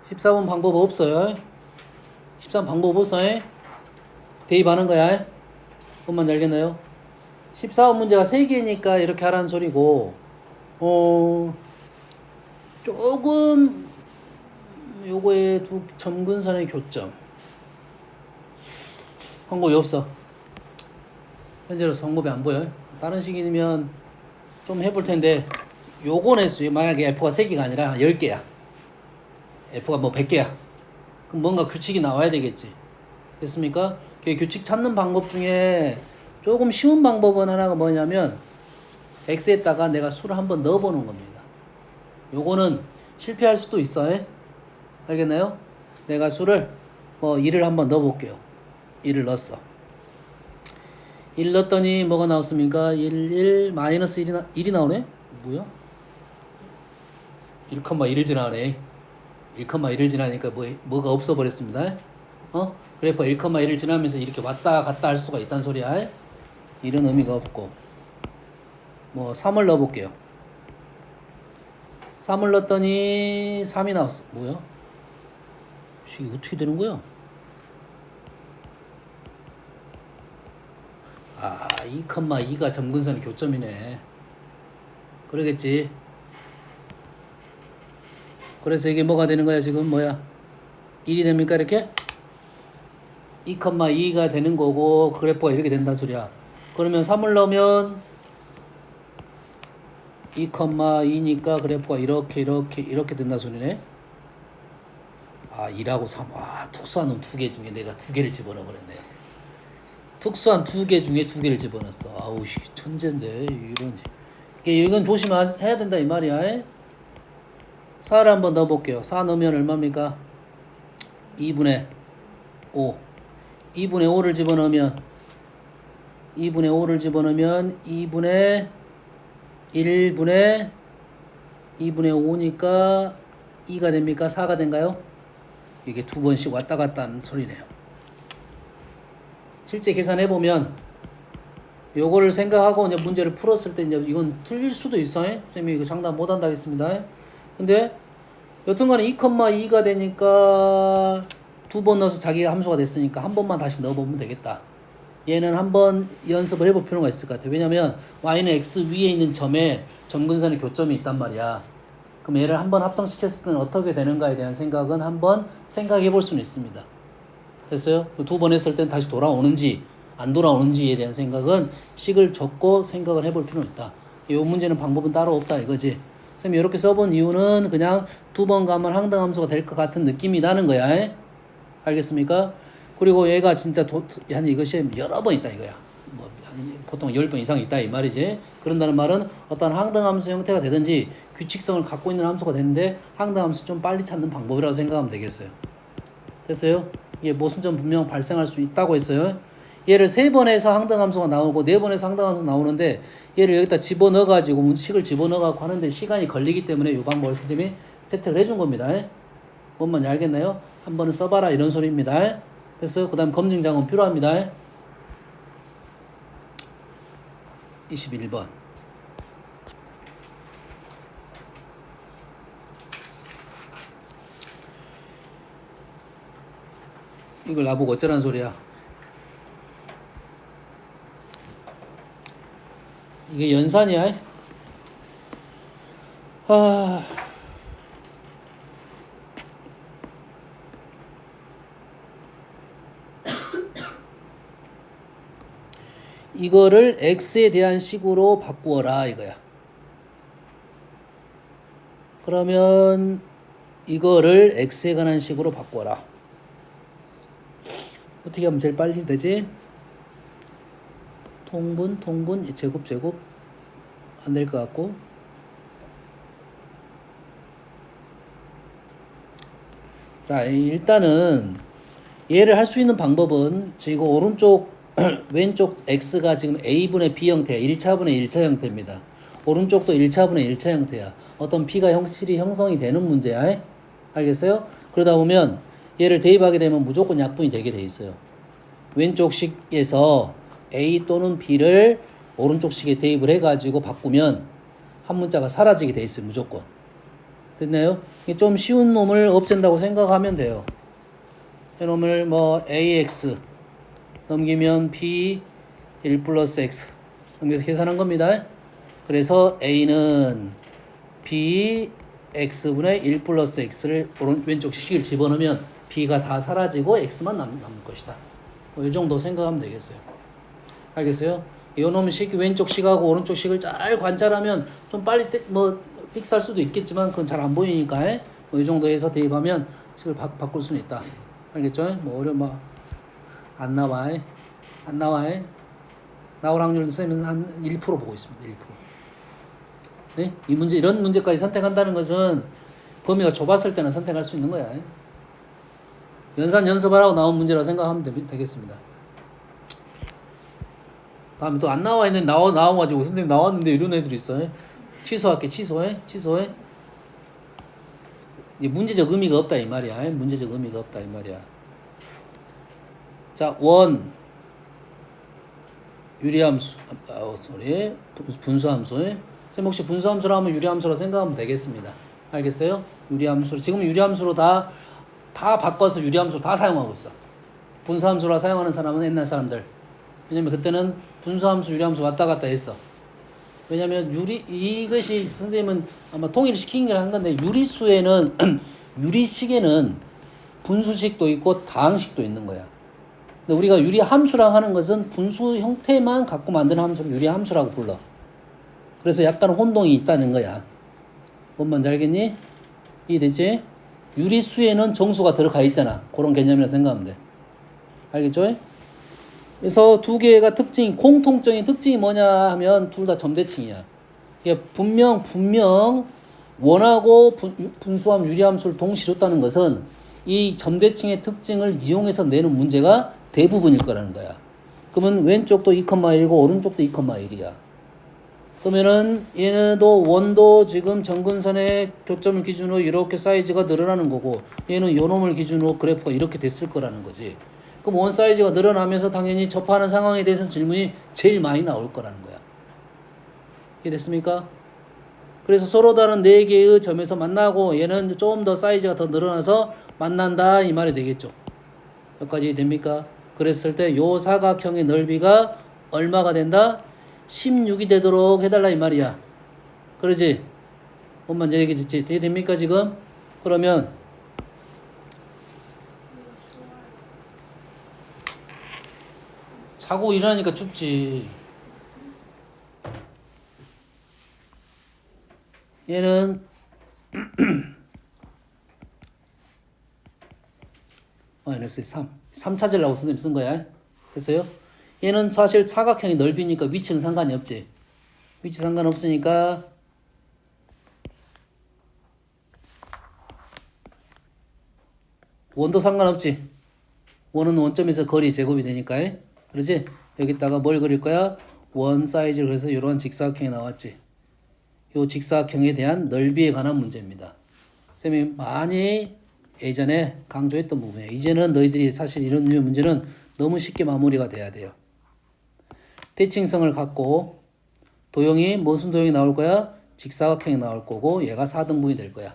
14번 방법 없어요. 13 방법 없어요. 대입하는 거야. 그것만 알겠나요? 14번 문제가 3개니까 이렇게 하라는 소리고, 조금 요거에 두 점근선의 교점. 방법이 없어. 현재로서 방법이 안 보여요. 다른 식이면 좀 해볼 텐데, 요거는 만약에 F가 3개가 아니라 10개야. F가 뭐 100개야. 그럼 뭔가 규칙이 나와야 되겠지. 됐습니까? 그 규칙 찾는 방법 중에 조금 쉬운 방법은 하나가 뭐냐면 X에다가 내가 수를 한번 넣어보는 겁니다. 요거는 실패할 수도 있어요. 알겠나요? 내가 수를 뭐 1을 한번 넣어볼게요. 1을 넣었어. 1 넣었더니 뭐가 나왔습니까? 1 마이너스 1이 나오네? 뭐야? 1,1을 지나네. 1,1을 지나니까 뭐가 없어버렸습니다. 그래프 1,1을 지나면서 이렇게 왔다 갔다 할 수가 있다는 소리야. 이런 의미가 없고. 뭐 3을 넣어볼게요. 3을 넣었더니 3이 나왔어. 뭐야? 이게 어떻게 되는 거야? 2,2가 점근선의 교점이네. 그러겠지. 그래서 이게 뭐가 되는 거야 지금? 뭐야? 1이 됩니까 이렇게? 2,2가 되는 거고 그래프가 이렇게 된다는 소리야. 그러면 3을 넣으면 2,2니까 그래프가 이렇게 된다는 소리네. 2하고 3. 특수한 놈 2개 중에 내가 2개를 집어넣어 버렸네. 특수한 2개 중에 2개를 집어넣었어. 아우 천재인데 이건 조심해야 된다 이 말이야. 4를 한번 넣어볼게요. 4 넣으면 얼마입니까? 2분의 5. 2분의 5를 집어넣으면 2분의 1분의 5니까 2가 됩니까? 4가 된가요? 이게 두 번씩 왔다 갔다 하는 소리네요. 실제 계산해보면 요거를 생각하고 이제 문제를 풀었을 때 이제 이건 틀릴 수도 있어요. 선생님이 이거 장담 못 한다 하겠습니다. 근데 여튼간에 2,2가 되니까 두 번 넣어서 자기가 함수가 됐으니까 한 번만 다시 넣어보면 되겠다. 얘는 한번 연습을 해볼 필요가 있을 것 같아요. 왜냐면 y는 x 위에 있는 점에 점근선의 교점이 있단 말이야. 그럼 얘를 한번 합성시켰을 때는 어떻게 되는가에 대한 생각은 한번 생각해 볼 수는 있습니다. 됐어요? 두 번 했을 땐 다시 돌아오는지 안 돌아오는지에 대한 생각은 식을 적고 생각을 해볼 필요는 있다. 이 문제는 방법은 따로 없다 이거지. 선생님이 이렇게 써본 이유는 그냥 두 번 가면 항등함수가 될 것 같은 느낌이 나는 거야. 알겠습니까? 그리고 얘가 진짜 한 이것이 여러 번 있다 이거야. 뭐 보통 10번 이상 있다 이 말이지. 그런다는 말은 어떤 항등함수 형태가 되든지 규칙성을 갖고 있는 함수가 되는데 항등함수 좀 빨리 찾는 방법이라고 생각하면 되겠어요. 됐어요? 이게 모순점 분명 발생할 수 있다고 했어요. 얘를 3번에서 항등함수가 나오고 4번에서 항등함수 나오는데 얘를 여기다 집어넣어가지고 식을 집어넣어가지고 하는데 시간이 걸리기 때문에 이 방법을 선생님이 세트를 해준 겁니다. 뭔 말인지 알겠나요? 한 번은 써봐라 이런 소리입니다. 됐어요? 그 다음 검증장은 필요합니다. 21번. 이걸 나보고 어쩌라는 소리야. 이게 연산이야. 이거를 x에 대한 식으로 바꾸어라 이거야. 그러면 이거를 x에 관한 식으로 바꾸어라. 어떻게 하면 제일 빨리 되지? 통분 제곱 안 될 것 같고. 자, 일단은 얘를 할 수 있는 방법은 지금 오른쪽 왼쪽 x가 지금 a분의 b 형태야. 1차분의 1차 형태입니다. 오른쪽도 1차분의 1차 형태야. 어떤 p가 확실히 형성이 되는 문제야. 알겠어요? 그러다 보면 얘를 대입하게 되면 무조건 약분이 되게 돼 있어요. 왼쪽 식에서 a 또는 b를 오른쪽 식에 대입을 해가지고 바꾸면 한 문자가 사라지게 돼 있어요. 무조건. 됐나요? 이게 좀 쉬운 놈을 없앤다고 생각하면 돼요. 이 놈을 뭐 ax 넘기면 b 1 플러스 x 넘겨서 계산한 겁니다. 그래서 a는 b x분의 1 플러스 x를 왼쪽 식을 집어넣으면 b가 다 사라지고 x만 남을 것이다. 뭐 이 정도 생각하면 되겠어요. 알겠어요? 요놈 식 왼쪽 식하고 오른쪽 식을 잘 관찰하면 좀 빨리 뭐 삑살 수도 있겠지만 그건 잘 안 보이니까 뭐 이 정도 해서 대입하면 식을 바꿀 수는 있다. 알겠죠? 뭐 안 나와. 안 나와. 나올 확률 쌤은 한 1% 보고 있습니다. 1%. 네? 이 문제 이런 문제까지 선택한다는 것은 범위가 좁았을 때는 선택할 수 있는 거야. 연산 연습하라고 나온 문제라고 생각하면 되겠습니다. 다음에 또 안 나와 있는 나와가지고 선생님 나왔는데 이런 애들이 있어. 취소할게. 취소해. 이 문제적 의미가 없다 이 말이야. 문제적 의미가 없다 이 말이야. 자, 유리함수, 분수함수. 선생님 혹시 분수함수라 하면 유리함수라 생각하면 되겠습니다. 알겠어요? 유리함수. 지금 유리함수로 다 바꿔서 유리함수로 다 사용하고 있어. 분수함수라 사용하는 사람은 옛날 사람들. 왜냐면 그때는 분수함수, 유리함수 왔다 갔다 했어. 왜냐면 이것이 선생님은 아마 통일을 시킨 걸 한 건데 유리수에는 유리식에는 분수식도 있고 다항식도 있는 거야. 근데 우리가 유리함수라고 하는 것은 분수 형태만 갖고 만드는 함수를 유리함수라고 불러. 그래서 약간 혼동이 있다는 거야. 뭔 말인지 알겠니? 이해되지? 유리수에는 정수가 들어가 있잖아. 그런 개념이라 생각하면 돼. 알겠죠? 그래서 두 개가 공통적인 특징이 뭐냐 하면 둘 다 점대칭이야. 이게 분명 원하고 분수함, 유리함수를 동시에 줬다는 것은 이 점대칭의 특징을 이용해서 내는 문제가 대부분일 거라는 거야. 그러면 왼쪽도 2,1이고 오른쪽도 2,1이야. 그러면은 얘네도 원도 지금 정근선의 교점을 기준으로 이렇게 사이즈가 늘어나는 거고 얘는 요놈을 기준으로 그래프가 이렇게 됐을 거라는 거지. 그럼 원 사이즈가 늘어나면서 당연히 접하는 상황에 대해서 질문이 제일 많이 나올 거라는 거야. 이해됐습니까? 그래서 서로 다른 4개의 점에서 만나고 얘는 좀 더 사이즈가 더 늘어나서 만난다 이 말이 되겠죠. 여기까지 됩니까? 그랬을 때 요 사각형의 넓이가 얼마가 된다? 16이 되도록 해달라 이 말이야. 그러지? 뭔 얘기 듣지? 됩니까 지금? 그러면 자고 일어나니까 춥지. 얘는 마이너스 3 찾으려고 선생님 쓴 거야. 됐어요? 얘는 사실 사각형이 넓이니까 위치는 상관이 없지. 위치 상관없으니까 원도 상관없지. 원은 원점에서 거리 제곱이 되니까. 그러지? 여기다가 뭘 그릴 거야? 원 사이즈를 그래서 이런 직사각형이 나왔지. 이 직사각형에 대한 넓이에 관한 문제입니다. 선생님이 많이 예전에 강조했던 부분이에요. 이제는 너희들이 사실 이런 류의 문제는 너무 쉽게 마무리가 돼야 돼요. 대칭성을 갖고 도형이 무슨 도형이 나올 거야? 직사각형이 나올 거고 얘가 4등분이 될 거야.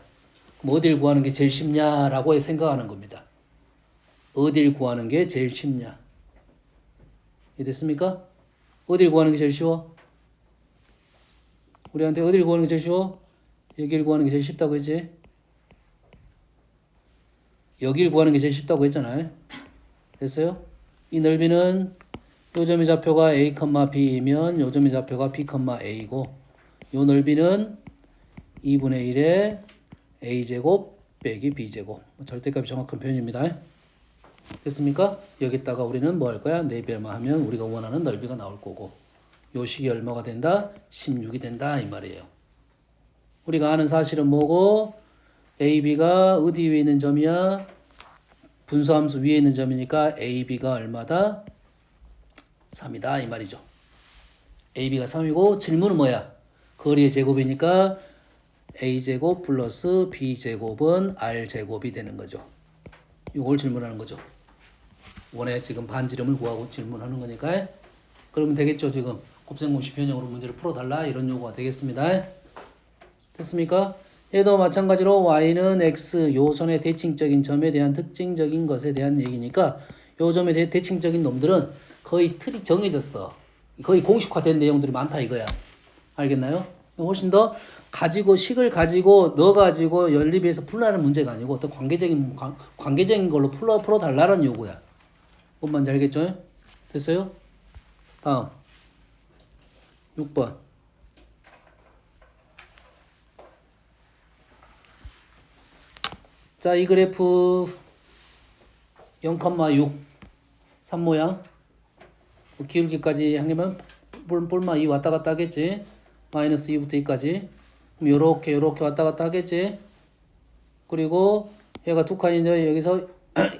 그럼 어딜 구하는 게 제일 쉽냐라고 생각하는 겁니다. 어딜 구하는 게 제일 쉽냐? 이해됐습니까? 어딜 구하는 게 제일 쉬워? 우리한테 어딜 구하는 게 제일 쉬워? 여기를 구하는 게 제일 쉽다고 했지? 여기를 구하는 게 제일 쉽다고 했잖아요. 됐어요? 이 넓이는 요 점의 좌표가 a, b이면 요 점의 좌표가 b, a고 요 넓이는 2분의 1의 a제곱 빼기 b제곱. 절대값이 정확한 표현입니다. 됐습니까? 여기다가 우리는 뭐 할 거야? 4배만 하면 우리가 원하는 넓이가 나올 거고 요 식이 얼마가 된다? 16이 된다 이 말이에요. 우리가 아는 사실은 뭐고 a, b가 어디 위에 있는 점이야? 분수함수 위에 있는 점이니까 a, b가 얼마다? 3이다 이 말이죠. a, b가 3이고 질문은 뭐야? 거리의 제곱이니까 a제곱 플러스 b제곱은 r제곱이 되는 거죠. 이걸 질문하는 거죠. 원의 지금 반지름을 구하고 질문하는 거니까 그러면 되겠죠. 지금 곱셈공식 변형으로 문제를 풀어달라 이런 요구가 되겠습니다. 됐습니까? 얘도 마찬가지로 y는 x 요선의 대칭적인 점에 대한 특징적인 것에 대한 얘기니까 요 점에 대해 대칭적인 놈들은 거의 틀이 정해졌어. 거의 공식화된 내용들이 많다 이거야. 알겠나요? 훨씬 더 가지고 식을 가지고 넣어가지고 연립해서 풀라는 문제가 아니고 어떤 관계적인 걸로 풀어달라는 요구야. 뭔지 알겠죠? 됐어요? 다음 6번. 자, 이 그래프 0,6 3 모양 기울기까지 한 개면 뿔마 2 왔다 갔다 하겠지. 마이너스 2부터 2까지. 그럼 요렇게 왔다 갔다 하겠지. 그리고 얘가 두 칸인데 여기서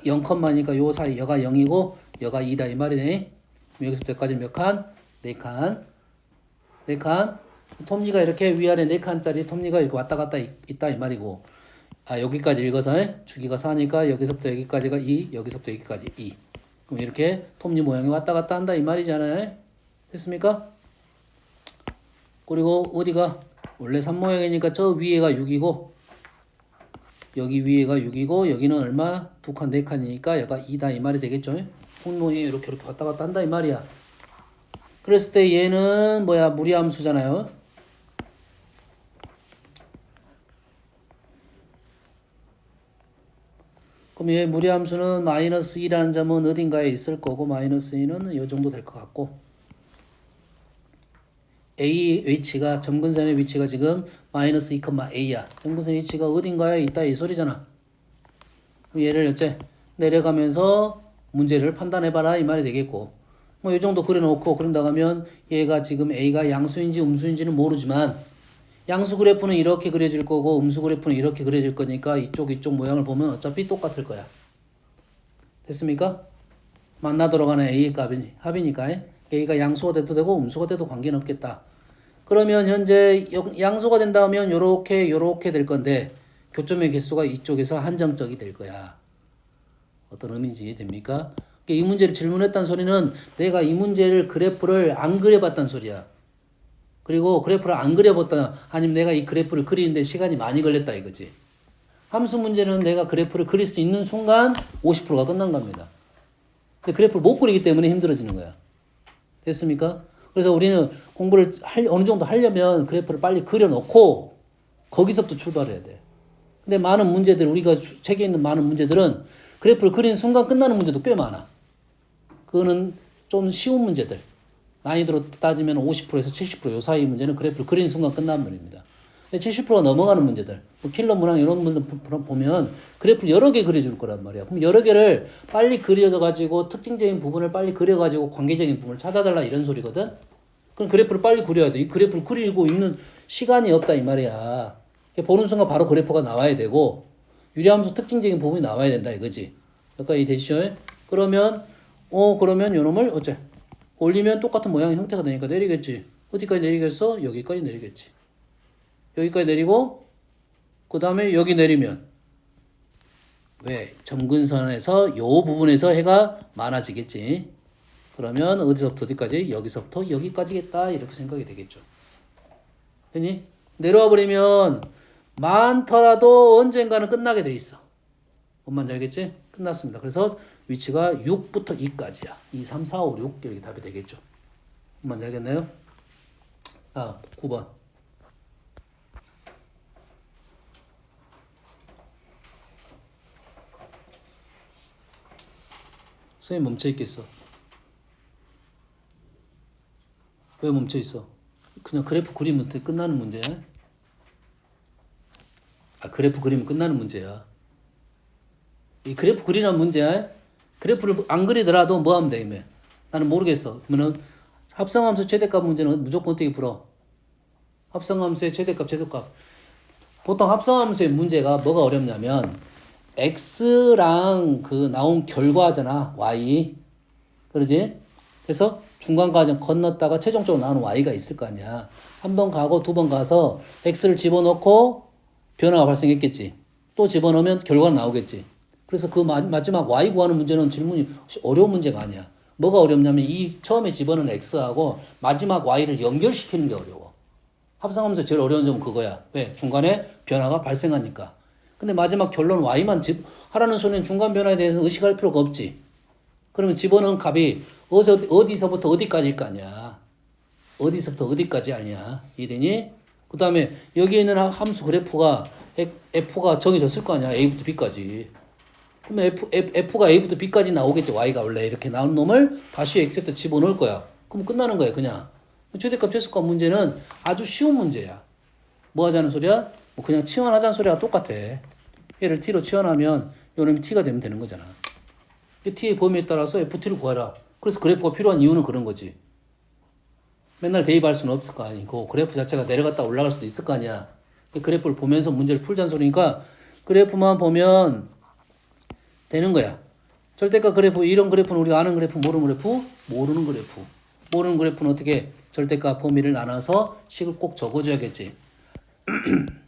0,니까 요 사이 여가 0이고 여가 2다 이 말이네. 그럼 여기서부터 여기까지 몇 칸? 4칸. 4칸. 톱니가 이렇게 위아래 4칸짜리 톱니가 이렇게 왔다 갔다 있다 이 말이고. 아, 여기까지 읽어서 주기가 4니까 여기서부터 여기까지가 2, 여기서부터 여기까지 2. 그럼 이렇게 톱니 모양이 왔다 갔다 한다 이 말이잖아요. 됐습니까? 그리고 어디가 원래 3모양이니까 저 위에가 6이고 여기 위에가 6이고 여기는 얼마? 2칸 4칸이니까 얘가 2다 이 말이 되겠죠. 톱니 모양이 이렇게 왔다 갔다 한다 이 말이야. 그랬을 때 얘는 뭐야? 무리함수잖아요. 그럼 얘 무리함수는 마이너스 2라는 점은 어딘가에 있을 거고 마이너스 2는 이 정도 될 것 같고 A 위치가 점근선의 위치가 지금 마이너스 2,a야. 점근선 위치가 어딘가에 있다 이 소리잖아. 그럼 얘를 어째 내려가면서 문제를 판단해봐라 이 말이 되겠고 뭐 이 정도 그려놓고 그런다 하면 얘가 지금 A가 양수인지 음수인지는 모르지만 양수 그래프는 이렇게 그려질 거고 음수 그래프는 이렇게 그려질 거니까 이쪽 모양을 보면 어차피 똑같을 거야. 됐습니까? 만나 들어가는 A의 값이 합이니까 A가 양수가 돼도 되고 음수가 돼도 관계는 없겠다. 그러면 현재 양수가 된다면 요렇게 될 건데 교점의 개수가 이쪽에서 한정적이 될 거야. 어떤 의미인지 됩니까? 이 문제를 질문했다는 소리는 내가 이 문제를 그래프를 안 그려봤다는 소리야. 그리고 그래프를 안 그려봤다 아니면 내가 이 그래프를 그리는데 시간이 많이 걸렸다 이거지. 함수 문제는 내가 그래프를 그릴 수 있는 순간 50%가 끝난 겁니다. 근데 그래프를 못 그리기 때문에 힘들어지는 거야. 됐습니까? 그래서 우리는 공부를 어느 정도 하려면 그래프를 빨리 그려놓고 거기서부터 출발해야 돼. 근데 많은 문제들 우리가 책에 있는 많은 문제들은 그래프를 그린 순간 끝나는 문제도 꽤 많아. 그거는 좀 쉬운 문제들. 난이도로 따지면 50%에서 70%요 사이 문제는 그래프를 그린 순간 끝나는 말입니다. 70%가 넘어가는 문제들, 뭐 킬러 문항 이런 문제들 보면 그래프를 여러 개 그려줄 거란 말이야. 그럼 여러 개를 빨리 그려가지고 특징적인 부분을 빨리 그려가지고 관계적인 부분을 찾아달라 이런 소리거든. 그럼 그래프를 빨리 그려야 돼. 이 그래프를 그리고 있는 시간이 없다 이 말이야. 보는 순간 바로 그래프가 나와야 되고 유리함수 특징적인 부분이 나와야 된다 이거지. 여기까지 되시죠? 그러면 요놈을 어째? 올리면 똑같은 모양의 형태가 되니까 내리겠지. 어디까지 내리겠어? 여기까지 내리겠지. 여기까지 내리고 그 다음에 여기 내리면 왜? 점근선에서 요 부분에서 해가 많아지겠지. 그러면 어디서부터 어디까지? 여기서부터 여기까지겠다 이렇게 생각이 되겠죠. 되니? 내려와 버리면 많더라도 언젠가는 끝나게 돼 있어. 뭔지 알겠지? 끝났습니다. 그래서 위치가 6부터 2까지야. 2, 3, 4, 5, 6 이렇게 답이 되겠죠. 뭔지 알겠나요? 9번. 선생님 멈춰 있겠어. 왜 멈춰 있어? 그냥 그래프 그리면 끝나는 문제야. 그래프 그리면 끝나는 문제야. 이 그래프 그리는 문제야. 그래프를 안 그리더라도 뭐 하면 돼? 나는 모르겠어. 그러면 합성함수 최대값 문제는 무조건 어떻게 풀어? 합성함수의 최대값, 최소값. 보통 합성함수의 문제가 뭐가 어렵냐면 x랑 그 나온 결과잖아. y. 그러지? 그래서 중간 과정 건넜다가 최종적으로 나오는 y가 있을 거 아니야. 한 번 가고 두 번 가서 x를 집어넣고 변화가 발생했겠지. 또 집어넣으면 결과가 나오겠지. 그래서 그 마지막 y 구하는 문제는 질문이 어려운 문제가 아니야. 뭐가 어렵냐면 이 처음에 집어넣은 x하고 마지막 y를 연결시키는 게 어려워. 합성하면서 제일 어려운 점은 그거야. 왜? 중간에 변화가 발생하니까. 근데 마지막 결론 y만 하라는 소리는 중간 변화에 대해서 의식할 필요가 없지. 그러면 집어넣은 값이 어디서부터 어디까지일 거 아니야. 어디서부터 어디까지 아니야. 이해되니? 그 다음에 여기 있는 함수 그래프가 f가 정해졌을 거 아니야. a부터 b까지. 그러면 f가 a부터 b까지 나오겠지. y가 원래 이렇게 나온 놈을 다시 x에다 집어넣을 거야. 그럼 끝나는 거야 그냥. 최대값 최소값 문제는 아주 쉬운 문제야. 뭐 하자는 소리야? 뭐 그냥 치환하자는 소리가 똑같아. 얘를 t로 치환하면 요놈이 t가 되면 되는 거잖아. 이 t의 범위에 따라서 ft를 구하라. 그래서 그래프가 필요한 이유는 그런 거지. 맨날 대입할 수는 없을 거 아니고 그래프 자체가 내려갔다 올라갈 수도 있을 거 아니야. 그래프를 보면서 문제를 풀자는 소리니까 그래프만 보면 되는 거야. 절대값 그래프, 이런 그래프는 우리가 아는 그래프, 모르는 그래프, 모르는 그래프. 모르는 그래프는 어떻게 절대값 범위를 나눠서 식을 꼭 적어줘야겠지.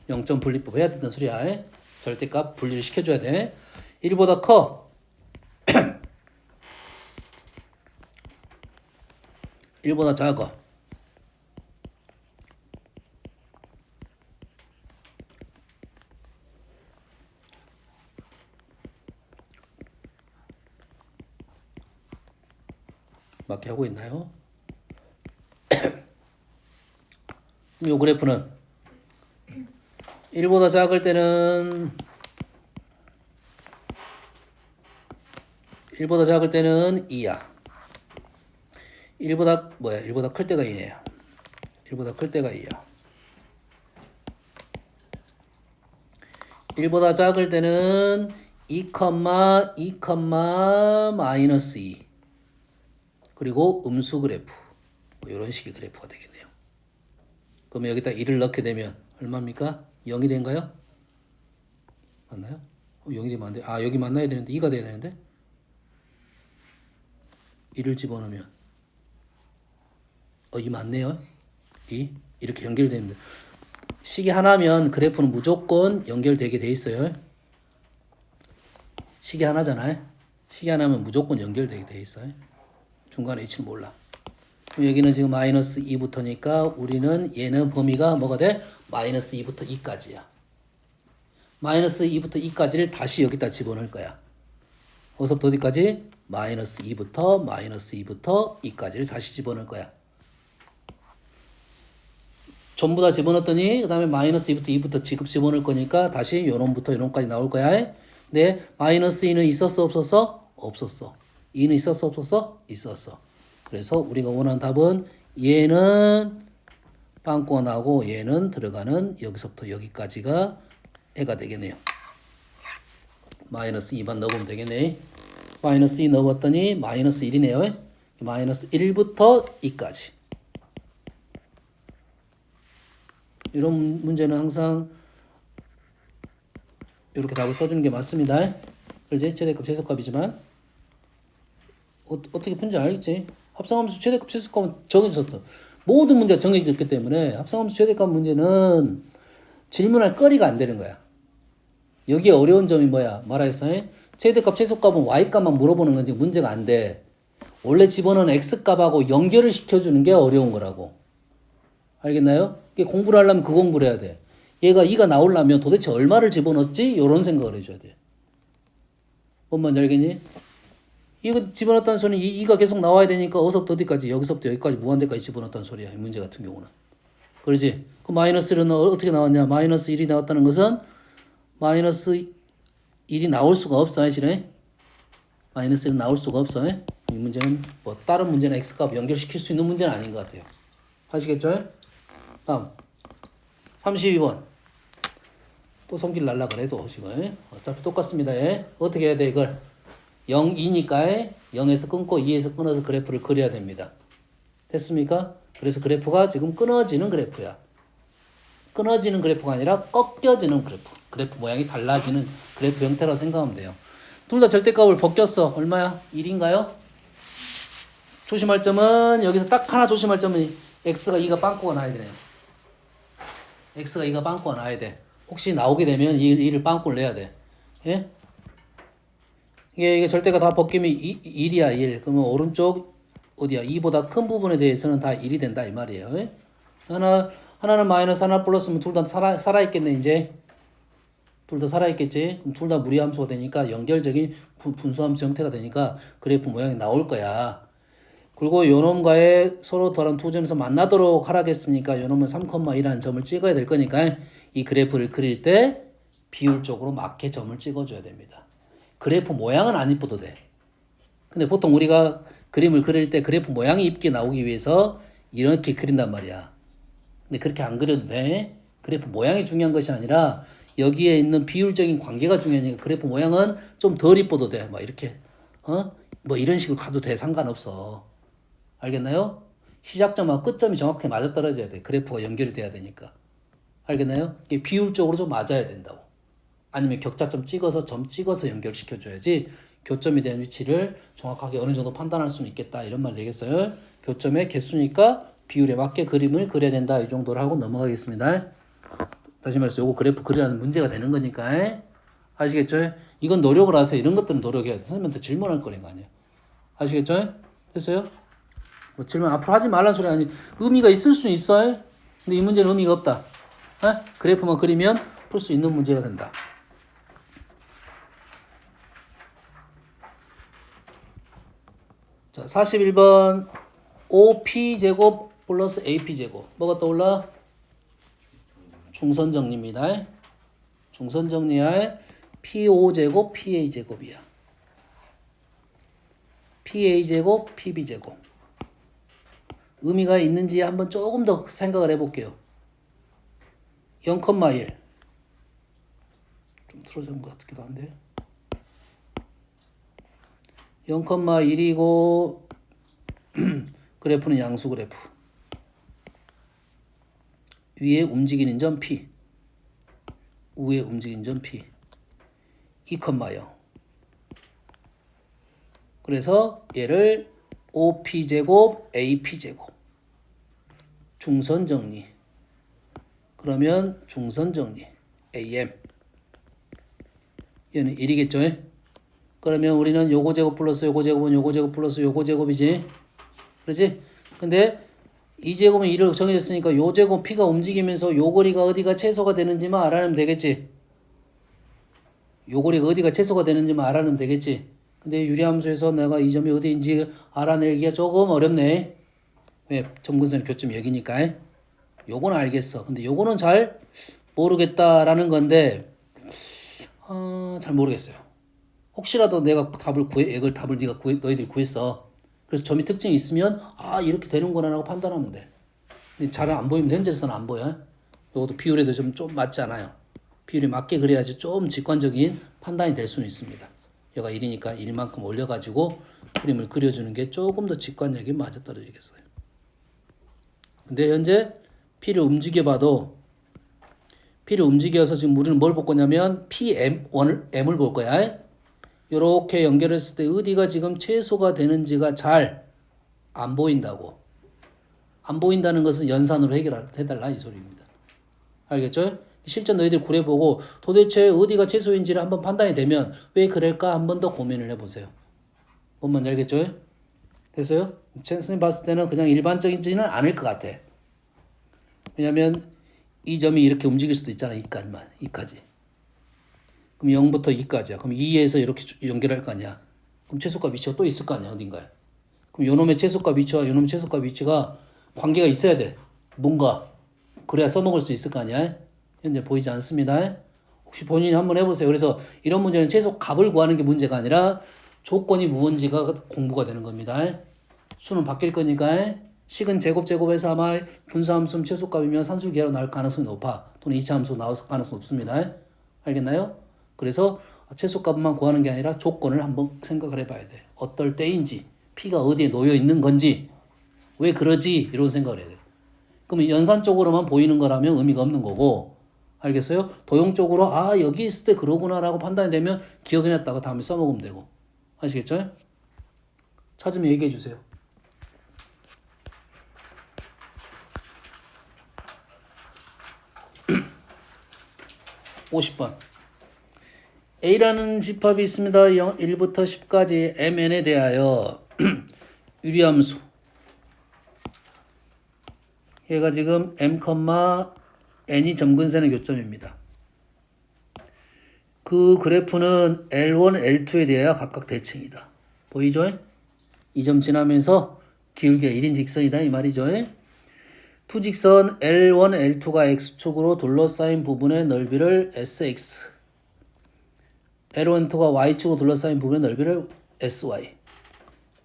0점 분리법 해야 된다는 소리야. 절대값 분리를 시켜줘야 돼. 1보다 커. 1보다 작아. 맞게 하고 있나요? 이 그래프는 1보다 작을 때는 2야. 1보다 클 때가 2네요. 1보다 클 때가 2야. 1보다 작을 때는 2, 2, 마이너스 2. 그리고 음수 그래프. 뭐 이런 식의 그래프가 되겠네요. 그러면 여기다 1을 넣게 되면 얼마입니까? 0이 된가요? 맞나요? 0이 되면 안 돼. 아, 여기 만나야 되는데 2가 돼야 되는데 1을 집어넣으면 2 맞네요. 2 이렇게 연결되는데 식이 하나면 그래프는 무조건 연결되게 돼 있어요. 식이 하나잖아요. 식이 하나면 무조건 연결되게 돼 있어요. 중간에 위치는 몰라. 여기는 지금 마이너스 2부터니까 우리는 얘는 범위가 뭐가 돼? 마이너스 2부터 2까지야. 마이너스 2부터 2까지를 다시 여기다 집어넣을 거야. 어디서부터 어디까지? 마이너스 2부터 2까지를 다시 집어넣을 거야. 전부 다 집어넣었더니 그 다음에 마이너스 2부터 2부터 지급 집어넣을 거니까 다시 요놈부터 요놈까지 나올 거야. 근데 마이너스 2는 있었어 없었어? 없었어. 2는 있었어 없었어? 있었어. 그래서 우리가 원하는 답은 얘는 빵꾸가 나고 얘는 들어가는 여기서부터 여기까지가 해가 되겠네요. 마이너스 2만 넣으면 되겠네. 마이너스 2 넣었더니 마이너스 1이네요. 마이너스 1부터 2까지. 이런 문제는 항상 이렇게 답을 써주는 게 맞습니다. 그렇지? 최대값 최소값이지만 어떻게 푼지 알겠지? 합성함수 최대값 최소값은 정해졌다. 모든 문제가 정해졌기 때문에 합성함수 최대값 문제는 질문할 거리가 안 되는 거야. 여기에 어려운 점이 뭐야? 말하겠어? 최대값 최소값은 y값만 물어보는 건지 문제가 안 돼. 원래 집어넣은 x값하고 연결을 시켜주는 게 어려운 거라고. 알겠나요? 공부를 하려면 그 공부를 해야 돼. 얘가 2가 나오려면 도대체 얼마를 집어넣었지? 이런 생각을 해줘야 돼. 뭔 말인지 알겠니? 이거 집어넣었다는 소리는 2가 계속 나와야 되니까 어디서부터 어디까지, 여기서부터 여기까지 무한대까지 집어넣었다는 소리야. 이 문제 같은 경우는. 그렇지? 그 마이너스 1은 어떻게 나왔냐? 마이너스 1이 나왔다는 것은 마이너스 1이 나올 수가 없어. 실은 마이너스 1은 나올 수가 없어. 이 문제는 뭐 다른 문제나 x값 연결시킬 수 있는 문제는 아닌 것 같아요. 하시겠죠? 다음 32번 또 성질 날라 그래도 지금 어차피 똑같습니다. 어떻게 해야 돼 이걸? 0, 2니까 0에서 끊고 2에서 끊어서 그래프를 그려야 됩니다. 됐습니까? 그래서 그래프가 지금 끊어지는 그래프야. 끊어지는 그래프가 아니라 꺾여지는 그래프. 그래프 모양이 달라지는 그래프 형태라고 생각하면 돼요. 둘 다 절대값을 벗겼어. 얼마야? 1인가요? 조심할 점은 여기서 딱 하나 조심할 점은 x가 2가 빵꾸가 나야 되네. x가 2가 빵꾸가 나야 돼. 혹시 나오게 되면 2를 빵꾸를 내야 돼. 예? 이게 절대가 다 벗기면 1이야 1. 그러면 오른쪽 어디야? 2보다 큰 부분에 대해서는 다 1이 된다 이 말이에요. 예? 하나는 마이너스 하나 플러스면 둘 다 살아있겠네 이제. 둘 다 살아있겠지. 그럼 둘 다 무리함수가 되니까 연결적인 분수함수 형태가 되니까 그래프 모양이 나올 거야. 그리고 요놈과의 서로 다른 두 점에서 만나도록 하라겠으니까 요놈은 3,1라는 점을 찍어야 될 거니까 이 그래프를 그릴 때 비율적으로 맞게 점을 찍어줘야 됩니다. 그래프 모양은 안 이뻐도 돼. 근데 보통 우리가 그림을 그릴 때 그래프 모양이 이쁘게 나오기 위해서 이렇게 그린단 말이야. 근데 그렇게 안 그려도 돼. 그래프 모양이 중요한 것이 아니라 여기에 있는 비율적인 관계가 중요하니까 그래프 모양은 좀 덜 이뻐도 돼. 뭐 이렇게 뭐 이런 식으로 가도 돼. 상관없어. 알겠나요? 시작점하고 끝점이 정확히 맞아떨어져야 돼. 그래프가 연결이 돼야 되니까. 알겠나요? 이게 비율적으로 좀 맞아야 된다고. 아니면 격자점 찍어서 점 찍어서 연결시켜줘야지 교점에 대한 위치를 정확하게 어느 정도 판단할 수는 있겠다. 이런 말 되겠어요? 교점의 개수니까 비율에 맞게 그림을 그려야 된다. 이 정도로 하고 넘어가겠습니다. 다시 말해서 요거 그래프 그리라는 문제가 되는 거니까. 아시겠죠? 이건 노력을 하세요. 이런 것들은 노력해야 돼. 선생님한테 질문할 거란 거 아니에요. 아시겠죠? 됐어요? 뭐 질문 앞으로 하지 말라는 소리 아니. 의미가 있을 수 있어요. 근데 이 문제는 의미가 없다. 그래프만 그리면 풀 수 있는 문제가 된다. 자, 41번 5p제곱 플러스 ap제곱. 뭐가 떠올라? 중선정리입니다. 중선정리할 p5제곱 pa제곱이야. pa제곱 pb제곱. 의미가 있는지 한번 조금 더 생각을 해볼게요. 0,1 좀 틀어진 것 같기도 한데 0,1이고 그래프는 양수 그래프. 위에 움직이는 점 P, 위에 움직이는 점 P, 2,0. 그래서 얘를 OP제곱, AP제곱. 중선정리. 그러면 중선정리, AM. 얘는 1이겠죠? 그러면 우리는 요거 제곱 플러스 요거 제곱은 요거 제곱 플러스 요거 제곱이지. 그렇지? 근데 이 제곱은 1로 정해졌으니까 요 제곱 P가 움직이면서 요 거리가 어디가 최소가 되는지만 알아내면 되겠지. 요 거리가 어디가 최소가 되는지만 알아내면 되겠지. 근데 유리함수에서 내가 이 점이 어디인지 알아내기가 조금 어렵네. 왜? 점근선의 교점이 여기니까. 요거는 알겠어. 근데 요거는 잘 모르겠다라는 건데 잘 모르겠어요. 혹시라도 내가 답을 너희들이 구했어. 그래서 점이 특징이 있으면 이렇게 되는구나 라고 판단하면 돼. 근데 잘 안 보이면 현재로서는 안 보여. 이것도 비율에도 좀 맞지 않아요. 비율에 맞게 그래야지 좀 직관적인 판단이 될 수는 있습니다. 얘가 1이니까 1만큼 올려가지고 그림을 그려주는 게 조금 더 직관력이 맞아떨어지겠어요. 근데 현재 P를 움직여봐도 P를 움직여서 지금 우리는 뭘 볼 거냐면 M을 볼 거야. 이렇게 연결했을 때 어디가 지금 최소가 되는지가 잘 안 보인다고. 안 보인다는 것은 연산으로 해달라 이 소리입니다. 알겠죠? 실제 너희들 구해보고 도대체 어디가 최소인지를 한번 판단이 되면 왜 그럴까 한 번 더 고민을 해보세요. 뭔 말인지 알겠죠? 됐어요? 선생님 봤을 때는 그냥 일반적이지는 않을 것 같아. 왜냐면 이 점이 이렇게 움직일 수도 있잖아. 이까지. 그럼 0부터 2까지야. 그럼 2에서 이렇게 연결할 거 아니야. 그럼 최소값 위치가 또 있을 거 아니야. 어딘가에. 그럼 요놈의 최소값 위치와 요놈의 최소값 위치가 관계가 있어야 돼. 뭔가. 그래야 써먹을 수 있을 거 아니야. 현재 보이지 않습니다. 혹시 본인이 한번 해보세요. 그래서 이런 문제는 최소값을 구하는 게 문제가 아니라 조건이 무언지가 공부가 되는 겁니다. 수는 바뀔 거니까 식은 제곱에서 아마 분수함수 최소값이면 산술기하로 나올 가능성이 높아. 또는 2차 함수 나올 가능성이 높습니다. 알겠나요? 그래서 최소값만 구하는 게 아니라 조건을 한번 생각을 해봐야 돼. 어떨 때인지, P가 어디에 놓여 있는 건지, 왜 그러지? 이런 생각을 해야 돼. 그러면 연산적으로만 보이는 거라면 의미가 없는 거고, 알겠어요? 도형적으로 여기 있을 때 그러구나라고 판단이 되면 기억해놨다가 다음에 써먹으면 되고. 아시겠죠? 찾으면 얘기해 주세요. 50번. A라는 집합이 있습니다. 1부터 10까지 MN에 대하여 유리함수 얘가 지금 m, n이 점근선의 교점입니다. 그 그래프는 L1, L2에 대하여 각각 대칭이다. 보이죠? 이 점 지나면서 기울기가 1인 직선이다 이 말이죠. 투직선 L1, L2가 X축으로 둘러싸인 부분의 넓이를 SX, L1, L2가 Y축으로 둘러싸인 부분의 넓이를 SY.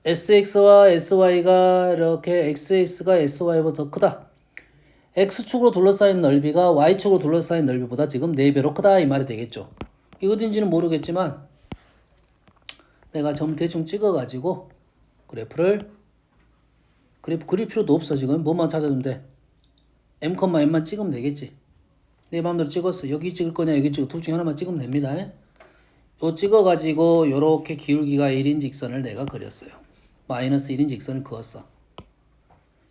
SX와 SY가 이렇게 XX가 SY보다 더 크다. X축으로 둘러싸인 넓이가 Y축으로 둘러싸인 넓이보다 지금 4배로 크다 이 말이 되겠죠. 이거 어딘지는 모르겠지만 내가 점 대충 찍어가지고 그래프를 그래프 그릴 필요도 없어. 지금 뭐만 찾아주면 돼. m, n만 찍으면 되겠지. 내 마음대로 찍었어. 여기 찍을 거냐 여기 찍을 둘 중에 하나만 찍으면 됩니다. 요 찍어가지고 요렇게 기울기가 1인 직선을 내가 그렸어요. 마이너스 1인 직선을 그었어.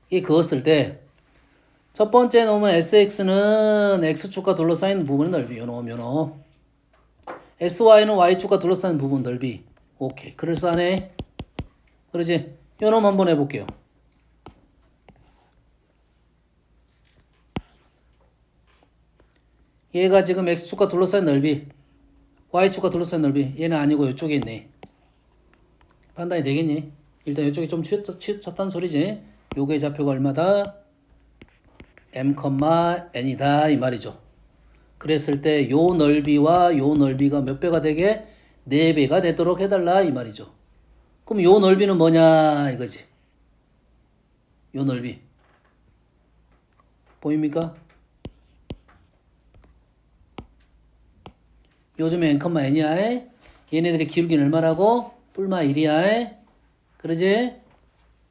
이 그었을 때 첫 번째 놈은 SX는 X축과 둘러싸인 부분의 넓이 요놈 SY는 Y축과 둘러싸인 부분 넓이. 오케이. 그럴싸하네. 그러지? 요놈 한번 해볼게요. 얘가 지금 X축과 둘러싸인 넓이, Y축과 둘러싸인 넓이. 얘는 아니고 이쪽에 있네. 판단이 되겠니? 일단 이쪽이 좀 치우쳤다는 소리지. 요게 좌표가 얼마다? m, n이다 이 말이죠. 그랬을 때 요 넓이와 요 넓이가 몇 배가 되게? 4배가 되도록 해달라 이 말이죠. 그럼 요 넓이는 뭐냐 이거지. 요 넓이 보입니까? 요즘에 n, n이야. 얘네들의 기울기는 얼마라고? 뿔마 1이야. 그러지?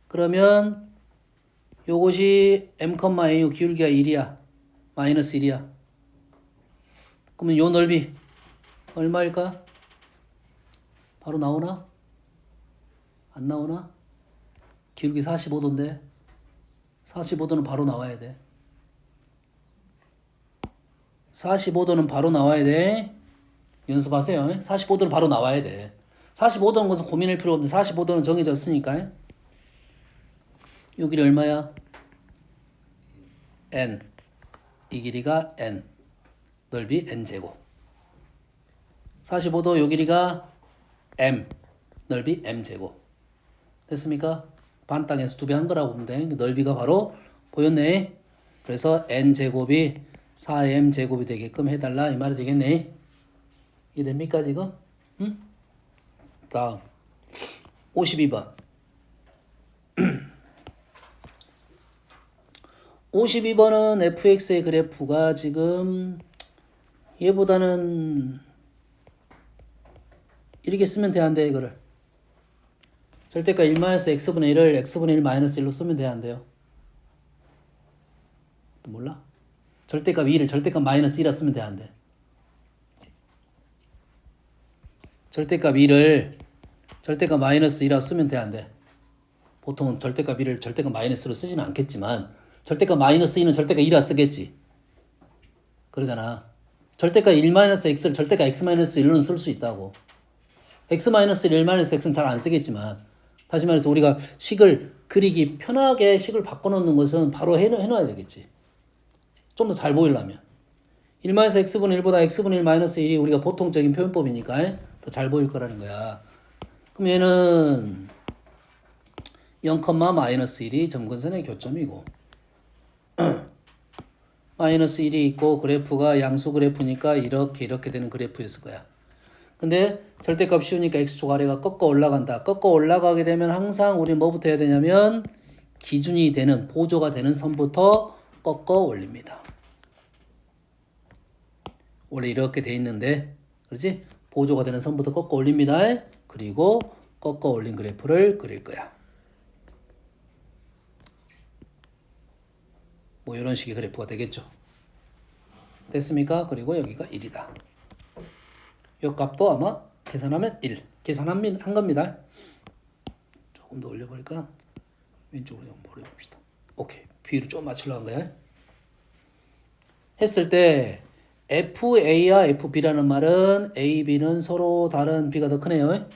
그러면 요것이 m, n 기울기가 1이야. 마이너스 1이야. 그러면 요 넓이 얼마일까? 바로 나오나? 안 나오나? 기울기 45도인데 45도는 바로 나와야 돼. 45도는 바로 나와야 돼. 연습하세요. 45도는 바로 나와야 돼. 45도는 것은 고민할 필요 없는데 45도는 정해졌으니까. 요 길이 얼마야? n. 이 길이가 n. 넓이 n제곱. 45도 요 길이가 m. 넓이 m제곱. 됐습니까? 반 땅에서 2배 한 거라고 보면 돼. 넓이가 바로 보였네. 그래서 n제곱이 4m제곱이 되게끔 해달라 이 말이 되겠네. 이해됩니까 지금? 응? 다음 52번 52번은 fx의 그래프가 지금 얘보다는 이렇게 쓰면 돼 안 돼 이거를 절대가 1-x분의 1을 x분의 1 마이너스 1로 쓰면 돼 안 돼요? 몰라? 절대값 2를 절대값 마이너스 1라 쓰면 돼 안 돼? 절대값 2를 절대값 마이너스 2라 쓰면 돼 안 돼? 보통은 절대값 2를 절대값 마이너스로 쓰지는 않겠지만 절대값 마이너스 2는 절대값 2라 쓰겠지. 그러잖아. 절대값 1-x를 절대값 x-1로는 쓸 수 있다고. x-1, 1-x는 잘 안 쓰겠지만 다시 말해서 우리가 식을 그리기 편하게 식을 바꿔놓는 것은 바로 해놔야 되겠지. 좀 더 잘 보이려면. 1-x분의 1보다 x분의 1-1이 우리가 보통적인 표현법이니까 더 잘 보일 거라는 거야. 그럼 얘는 0,-1이 점근선의 교점이고 마이너스 1이 있고 그래프가 양수 그래프니까 이렇게 되는 그래프였을 거야. 근데 절대값 씌우니까 x축 아래가 꺾어 올라간다. 꺾어 올라가게 되면 항상 우리 뭐부터 해야 되냐면 기준이 되는 보조가 되는 선부터 꺾어 올립니다. 원래 이렇게 돼 있는데 그렇지? 보조가 되는 선부터 꺾어 올립니다. 그리고 꺾어 올린 그래프를 그릴 거야. 뭐 이런 식의 그래프가 되겠죠. 됐습니까? 그리고 여기가 1이다. 이 값도 아마 계산하면 1. 계산한 겁니다. 조금 더 올려버릴까? 왼쪽으로 한번 버려봅시다. 오케이. B를 좀 맞추려고 한 거야. 했을 때 FA와 FB라는 말은 A, B는 서로 다른 B가 더 크네요.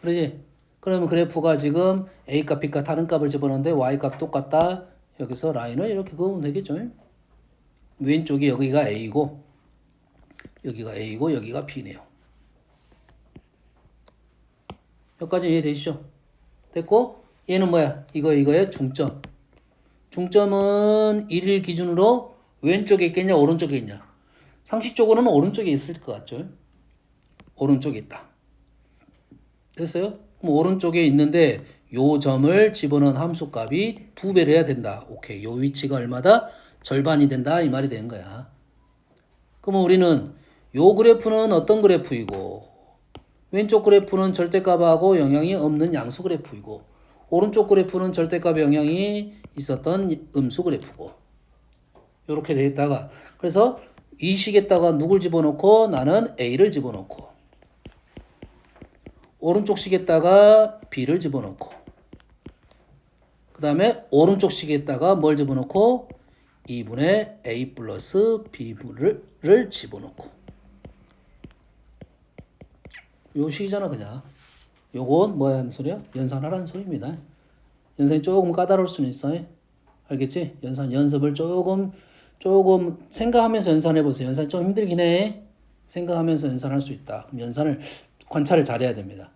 그러지? 그러면 그래프가 지금 A 값, B 값 다른 값을 집어넣는데 Y 값 똑같다. 여기서 라인을 이렇게 그으면 되겠죠. 왼쪽이 여기가 A고 여기가 A고 여기가 B네요. 여기까지 이해되시죠? 됐고 얘는 뭐야? 이거의 중점. 중점은 1일 기준으로 왼쪽에 있겠냐 오른쪽에 있냐. 상식적으로는 오른쪽에 있을 것 같죠? 오른쪽에 있다. 됐어요? 그럼 오른쪽에 있는데 요 점을 집어넣은 함수값이 2배를 해야 된다. 오케이. 요 위치가 얼마다? 절반이 된다. 이 말이 되는 거야. 그러면 우리는 요 그래프는 어떤 그래프이고 왼쪽 그래프는 절대값하고 영향이 없는 양수 그래프이고 오른쪽 그래프는 절대값에 영향이 있었던 음수 그래프고 요렇게 되겠다가 그래서 이 식에다가 누굴 집어넣고 나는 A를 집어넣고 오른쪽 식에다가 B를 집어넣고 그 다음에 오른쪽 식에다가 뭘 집어넣고 2분의 A 플러스 B를 집어넣고 요 식이잖아 그냥. 요건 뭐야 하는 소리야? 연산하라는 소리입니다. 연산이 조금 까다로울 수는 있어. 알겠지? 연습을 조금 생각하면서 연산해 보세요. 연산이 좀 힘들긴 해. 생각하면서 연산할 수 있다. 그럼 연산을 관찰을 잘해야 됩니다.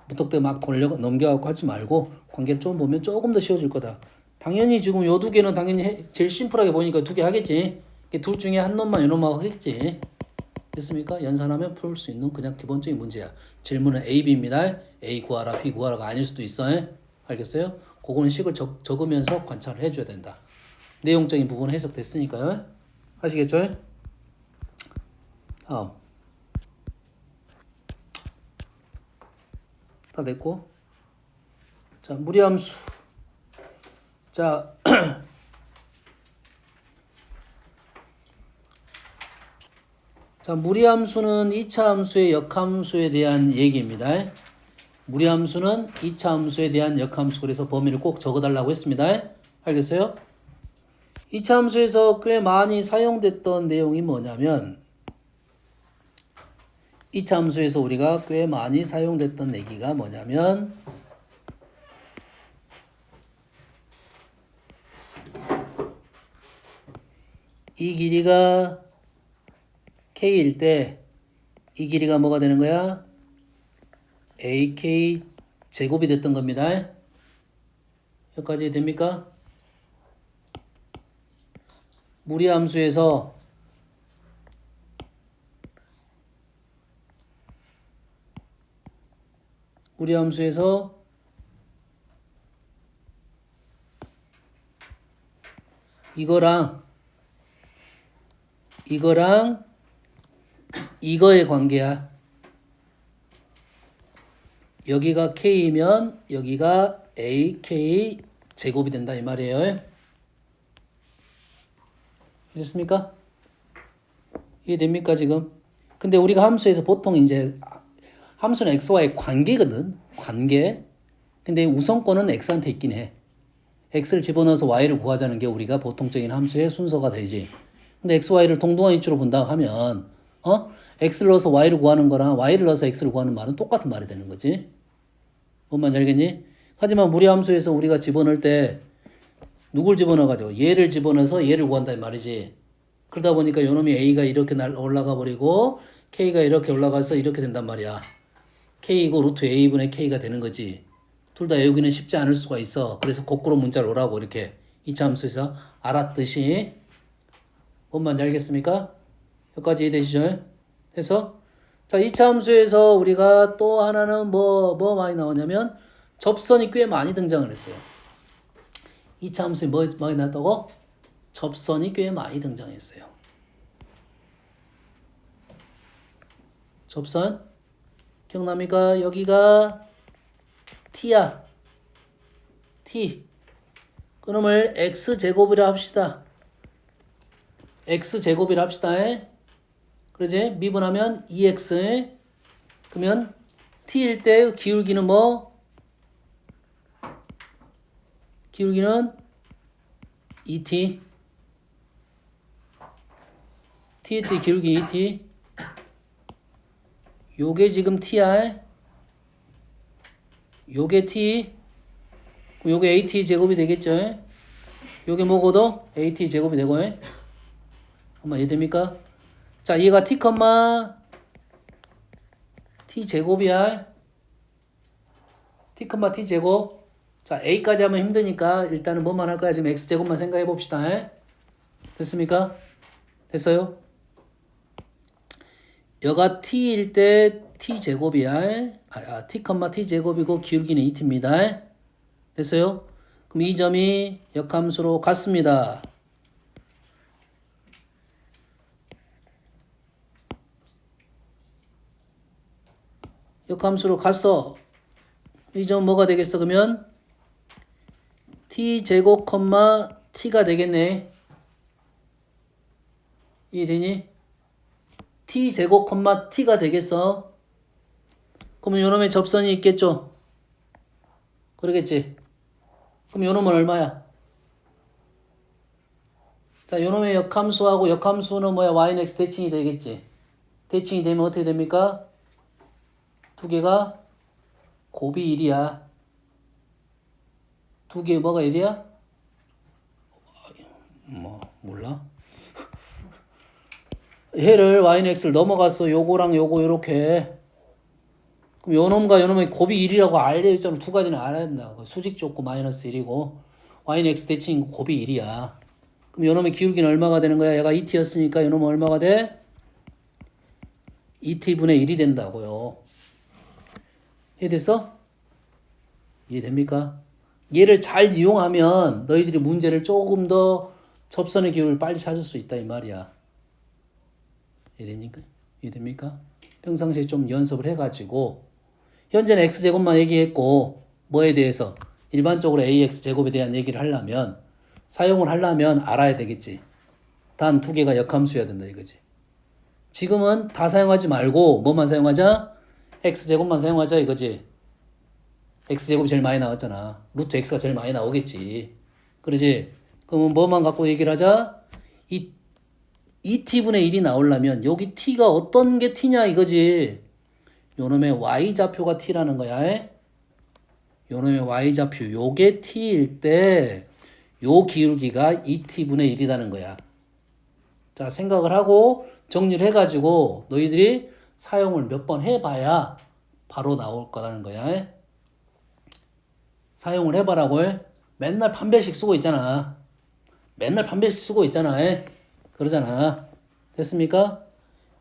무턱대 막 넘겨갖고 하지 말고 관계를 좀 보면 조금 더 쉬워질 거다. 당연히 지금 요 두 개는 당연히 제일 심플하게 보니까 두 개 하겠지. 둘 중에 한 놈만 이놈만 하겠지. 됐습니까? 연산하면 풀 수 있는 그냥 기본적인 문제야. 질문은 A, B입니다. A 구하라, B 구하라가 아닐 수도 있어. 알겠어요? 그거는 식을 적으면서 관찰을 해줘야 된다. 내용적인 부분은 해석됐으니까요. 아시겠죠? 다음. 다 됐고. 자, 무리함수. 자, 자, 무리함수는 2차 함수의 역함수에 대한 얘기입니다. 무리함수는 2차 함수에 대한 역함수. 그래서 범위를 꼭 적어달라고 했습니다. 알겠어요? 2차 함수에서 꽤 많이 사용됐던 내용이 뭐냐면 2차 함수에서 우리가 꽤 많이 사용됐던 얘기가 뭐냐면 이 길이가 K일 때 이 길이가 뭐가 되는 거야? AK 제곱이 됐던 겁니다. 여기까지 됩니까? 무리함수에서 이거랑 이거의 관계야. 여기가 K이면 여기가 AK 제곱이 된다 이 말이에요. 이해됐습니까? 이해됩니까 지금? 근데 우리가 함수에서 보통 이제 함수는 x와의 관계거든. 관계. 근데 우선권은 x한테 있긴 해. x를 집어넣어서 y를 구하자는 게 우리가 보통적인 함수의 순서가 되지. 근데 x, y를 동등한 위치로 본다 하면 x를 넣어서 y를 구하는 거랑 y를 넣어서 x를 구하는 말은 똑같은 말이 되는 거지. 뭔 말인지 알겠니? 하지만 무리함수에서 우리가 집어넣을 때 누굴 집어넣어가지고 얘를 집어넣어서 얘를 구한다 이 말이지. 그러다 보니까 요놈이 a가 이렇게 올라가 버리고 k가 이렇게 올라가서 이렇게 된단 말이야. k이고 루트 a분의 k가 되는 거지. 둘 다 외우기는 쉽지 않을 수가 있어. 그래서 거꾸로 문자를 오라고 이렇게 2차 함수에서 알았듯이. 뭔 말인지 알겠습니까? 여기까지 이해되시죠? 그래서 자 2차 함수에서 우리가 또 하나는 뭐 많이 나오냐면 접선이 꽤 많이 등장을 했어요. 2차 함수에 뭐 많이 나왔다고? 접선이 꽤 많이 등장했어요. 접선 기억납니까? 여기가 t야. t. 그놈을 x제곱이라 합시다. x제곱이라 합시다. 그러지? 미분하면 2x. 그러면 t일 때 기울기는 뭐? 기울기는 2t. t일 때 기울기 2t. 요게 지금 t야. 요게 t. 요게 at 제곱이 되겠죠. 요게 뭐고도 AT 제곱이 되고, 한번 이해됩니까? 자, 얘가 T, T 제곱이야. T, T 제곱. 자, A까지 하면 힘드니까 일단은 뭐만 할 거야? 지금 X 제곱만 생각해 봅시다. 됐습니까? 됐어요? 여가 T일 때 T 제곱이야. T, T 제곱이고 기울기는 2T입니다. 됐어요? 그럼 이 점이 역함수로 같습니다. 역함수로 갔어. 이 점 뭐가 되겠어? 그러면 T 제곱, T가 되겠네. 이해되니? T 제곱, T가 되겠어. 그러면 요놈의 접선이 있겠죠? 그러겠지? 그럼 요놈은 얼마야? 자, 요놈의 역함수하고 역함수는 뭐야? y는 x 대칭이 되겠지? 대칭이 되면 어떻게 됩니까? 두 개가 곱이 1이야. 두 개 뭐가 1이야? 몰라. 해를 y는 x를 넘어갔어. 요거랑 요거 요렇게. 그럼 요놈과 요놈의 곱이 1이라고 알려 있잖아. 두 가지는 알아야 된다. 수직 좁고 마이너스 1이고 y는 x 대칭 곱이 1이야. 그럼 요놈의 기울기는 얼마가 되는 거야? 얘가 2t였으니까 요놈은 얼마가 돼? 2t분의 1이 된다고요. 이해됐어? 이해됩니까? 얘를 잘 이용하면 너희들이 문제를 조금 더 접선의 기울을 빨리 찾을 수 있다 이 말이야. 이해됩니까? 이해됩니까? 평상시에 좀 연습을 해가지고 현재는 x제곱만 얘기했고 뭐에 대해서 일반적으로 ax제곱에 대한 얘기를 하려면 사용을 하려면 알아야 되겠지. 단 두 개가 역함수여야 된다 이거지. 지금은 다 사용하지 말고 뭐만 사용하자? x제곱만 사용하자 이거지. x제곱이 제일 많이 나왔잖아. 루트 x가 제일 많이 나오겠지. 그러지? 그러면 뭐만 갖고 얘기를 하자? 이 2t분의 1이 나오려면 여기 t가 어떤 게 t냐 이거지. 요놈의 y좌표가 t라는 거야. 요놈의 y좌표 요게 t일 때 요 기울기가 2t분의 1이라는 거야. 자, 생각을 하고 정리를 해가지고 너희들이 사용을 몇 번 해봐야 바로 나올 거라는 거야. 사용을 해봐라고 해. 맨날 판별식 쓰고 있잖아. 맨날 판별식 쓰고 있잖아. 그러잖아. 됐습니까?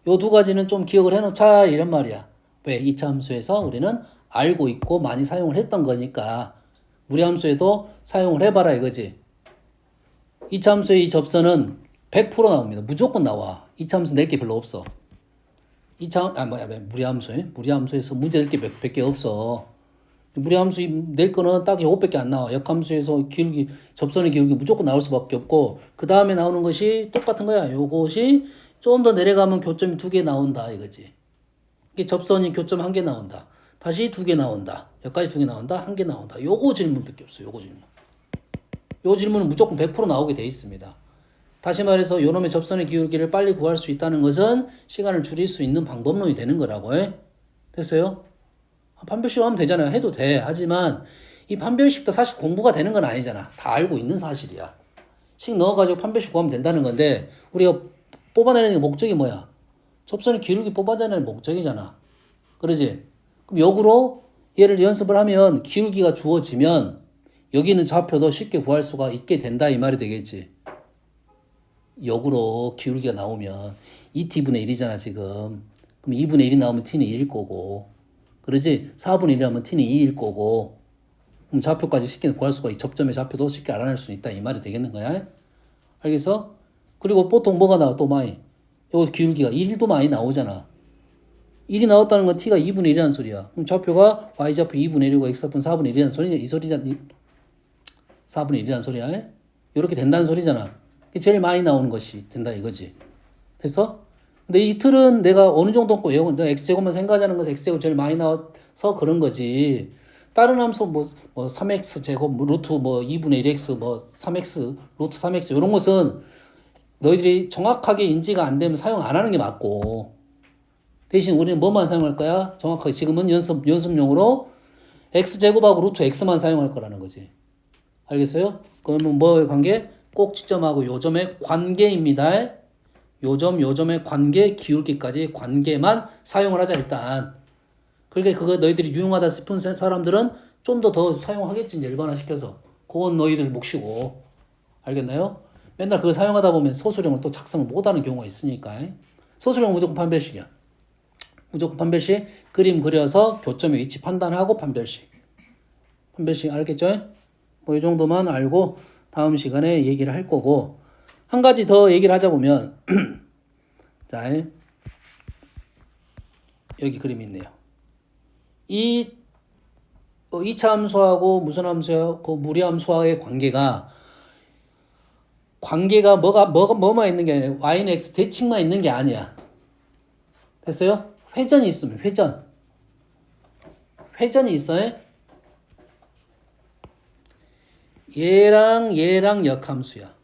요 두 가지는 좀 기억을 해놓자 이런 말이야. 왜? 2차 함수에서 우리는 알고 있고 많이 사용을 했던 거니까 무리함수에도 사용을 해봐라 이거지. 2차 함수의 이 접선은 100% 나옵니다. 무조건 나와. 2차 함수 낼 게 별로 없어. 무리함수에서 문제 낼 게 몇 개 없어. 무리함수 낼 거는 딱 요것밖에 안 나와. 역함수에서 기울기, 접선의 기울기 무조건 나올 수밖에 없고, 그 다음에 나오는 것이 똑같은 거야. 요것이 좀 더 내려가면 교점이 2개 나온다, 이거지. 이게 접선이 교점 1개 나온다. 다시 2개 나온다. 여기까지 2개 나온다. 1개 나온다. 요거 질문밖에 없어, 요거 질문. 요 질문은 무조건 100% 나오게 돼 있습니다. 다시 말해서 요놈의 접선의 기울기를 빨리 구할 수 있다는 것은 시간을 줄일 수 있는 방법론이 되는 거라고 해. 됐어요? 판별식으로 하면 되잖아요. 해도 돼. 하지만 이 판별식도 사실 공부가 되는 건 아니잖아. 다 알고 있는 사실이야. 식 넣어가지고 판별식 구하면 된다는 건데 우리가 뽑아내는 목적이 뭐야? 접선의 기울기 뽑아내는 목적이잖아. 그러지? 그럼 역으로 얘를 연습을 하면 기울기가 주어지면 여기 있는 좌표도 쉽게 구할 수가 있게 된다 이 말이 되겠지. 역으로 기울기가 나오면 2t분의 1이잖아 지금. 그럼 2분의 1이 나오면 t는 1일 거고, 그러지? 4분의 1이라면 t는 2일 거고, 그럼 좌표까지 쉽게 구할 수가, 이 접점의 좌표도 쉽게 알아낼 수 있다 이 말이 되겠는 거야. 알겠어? 그리고 보통 뭐가 나와 또 많이? 여기 기울기가 1도 많이 나오잖아. 1이 나왔다는 건 t가 2분의 1이라는 소리야. 그럼 좌표가 y좌표 2분의 1이고 x좌표는 4분의 1이라는 소리냐? 이 소리잖아. 4분의 1이라는 소리야. 이렇게 된다는 소리잖아. 제일 많이 나오는 것이 된다 이거지. 됐어? 근데 이 틀은 내가 어느 정도 외우면 내가 x제곱만 생각하자는 것은 x제곱 제일 많이 나와서 그런 거지. 다른 함수 뭐 3x 제곱 루트 2분의 1x 3x 루트 3x 이런 것은 너희들이 정확하게 인지가 안 되면 사용 안 하는 게 맞고, 대신 우리는 뭐만 사용할 거야? 정확하게 지금은 연습용으로 x제곱하고 루트 x만 사용할 거라는 거지. 알겠어요? 그러면 뭐의 관계? 꼭지점하고 요점의 관계입니다. 요점의 관계, 기울기까지 관계만 사용을 하자 일단. 그러니까 그거 너희들이 유용하다 싶은 사람들은 좀 더 사용하겠지 이제 일반화시켜서. 그건 너희들 몫이고. 알겠나요? 맨날 그거 사용하다 보면 소수령을 또 작성을 못하는 경우가 있으니까. 소수령 무조건 판별식이야. 무조건 판별식. 그림 그려서 교점의 위치 판단하고 판별식. 판별식 알겠죠? 뭐 이 정도만 알고 다음 시간에 얘기를 할 거고, 한 가지 더 얘기를 하자 보면 자, 여기 그림이 있네요. 이 2차 함수하고 무슨 함수요? 그 무리함수와의 관계가 뭐만 있는 게 아니라 y는 x 대칭만 있는 게 아니야. 됐어요? 회전이 있으면 회전이 있어요. 얘랑 역함수야.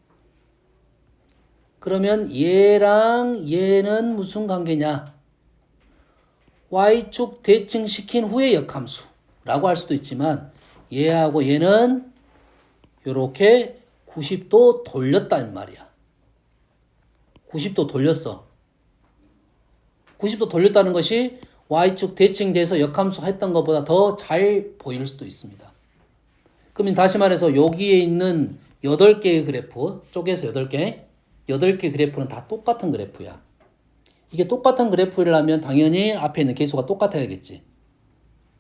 그러면 얘랑 얘는 무슨 관계냐? y축 대칭시킨 후의 역함수라고 할 수도 있지만 얘하고 얘는 이렇게 90도 돌렸단 말이야. 90도 돌렸어. 90도 돌렸다는 것이 y축 대칭돼서 역함수 했던 것보다 더 잘 보일 수도 있습니다. 그러면 다시 말해서 여기에 있는 8개의 그래프, 쪼개서 8개 그래프는 다 똑같은 그래프야. 이게 똑같은 그래프라면 당연히 앞에 있는 계수가 똑같아야겠지.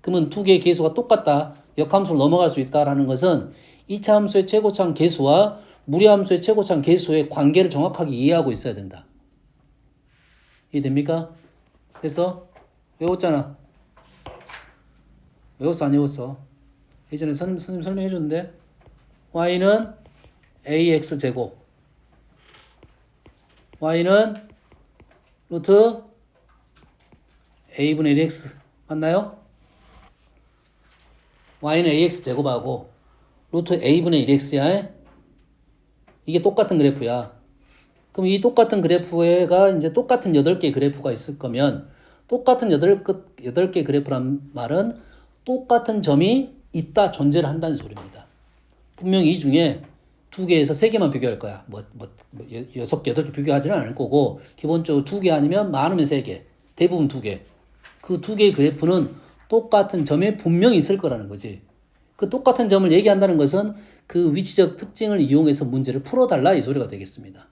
그러면 두 개의 계수가 똑같다. 역함수를 넘어갈 수 있다라는 것은 2차 함수의 최고차항 계수와 무리함수의 최고차항 계수의 관계를 정확하게 이해하고 있어야 된다. 이해됩니까? 됐어? 외웠잖아. 외웠어 안 외웠어? 예전에 선생님 설명해 줬는데 y는 ax제곱 y는 루트 a분의 1x 맞나요? y는 ax제곱하고 루트 a분의 1x야. 이게 똑같은 그래프야. 그럼 이 똑같은 그래프가 이제 똑같은 8개의 그래프가 있을 거면 똑같은 8개 그래프란 말은 똑같은 점이 있다 존재를 한다는 소리입니다. 분명히 이 중에 2개에서 3개만 비교할 거야. 6개, 8개 비교하지는 않을 거고 기본적으로 2개 아니면 많으면 3개. 대부분 2개. 그 2개의 그래프는 똑같은 점에 분명히 있을 거라는 거지. 그 똑같은 점을 얘기한다는 것은 그 위치적 특징을 이용해서 문제를 풀어달라 이 소리가 되겠습니다.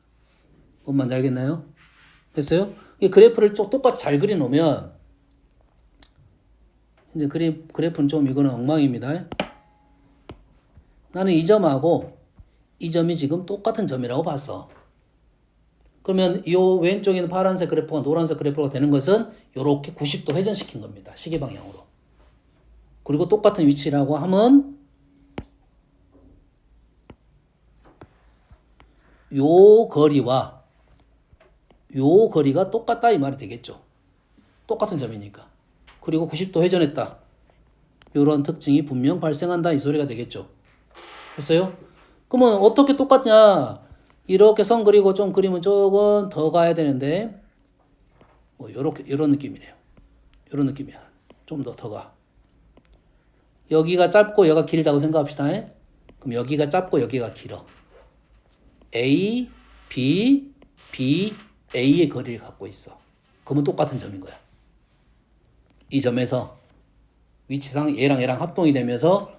뭔 말인지 알겠나요? 됐어요? 그래프를 똑같이 잘 그려놓으면 이제 그래프는 좀 이거는 엉망입니다. 나는 이 점하고 이 점이 지금 똑같은 점이라고 봤어. 그러면 이 왼쪽에 있는 파란색 그래프가 노란색 그래프가 되는 것은 이렇게 90도 회전시킨 겁니다. 시계 방향으로. 그리고 똑같은 위치라고 하면 요 거리와 요 거리가 똑같다 이 말이 되겠죠. 똑같은 점이니까. 그리고 90도 회전했다. 이런 특징이 분명 발생한다 이 소리가 되겠죠. 됐어요? 그러면 어떻게 똑같냐? 이렇게 선 그리고 좀 그리면 조금 더 가야 되는데 뭐 이런 느낌이네요. 이런 느낌이야. 좀 더 가. 여기가 짧고 여기가 길다고 생각합시다. 그럼 여기가 짧고 여기가 길어. A, B, B, A의 거리를 갖고 있어. 그러면 똑같은 점인 거야. 이 점에서 위치상 얘랑 합동이 되면서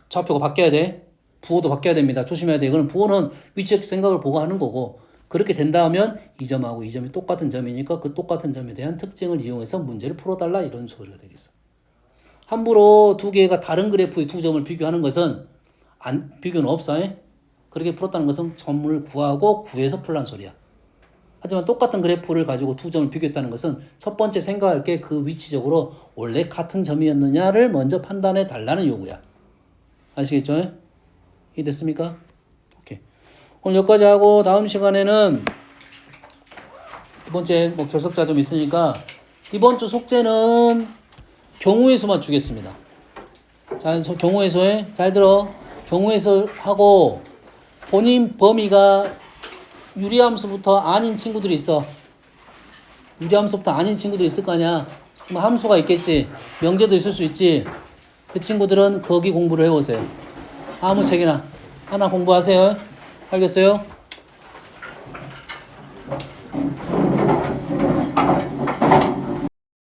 좌표가 바뀌어야 돼. 부호도 바뀌어야 됩니다. 조심해야 돼. 이거는 부호는 위치적 생각을 보고 하는 거고 그렇게 된다면 이 점하고 이 점이 똑같은 점이니까 그 똑같은 점에 대한 특징을 이용해서 문제를 풀어달라 이런 소리가 되겠어. 함부로 두 개가 다른 그래프의 두 점을 비교하는 것은 비교는 없어. 그렇게 풀었다는 것은 점을 구하고 구해서 풀란 소리야. 하지만 똑같은 그래프를 가지고 두 점을 비교했다는 것은 첫 번째 생각할 게 그 위치적으로 원래 같은 점이었느냐를 먼저 판단해 달라는 요구야. 아시겠죠? 이해됐습니까? 오케이. 오늘 여기까지 하고 다음 시간에는 이번 주에 뭐 결석자 좀 있으니까 이번 주 숙제는 경우의 수만 주겠습니다. 자, 경우의 수에 잘 들어. 경우의 수 하고 본인 범위가 유리함수부터 아닌 친구들이 있어. 유리함수부터 아닌 친구들이 있을 거 아니야. 뭐 함수가 있겠지. 명제도 있을 수 있지. 그 친구들은 거기 공부를 해오세요. 아무 책이나 하나 공부하세요. 알겠어요?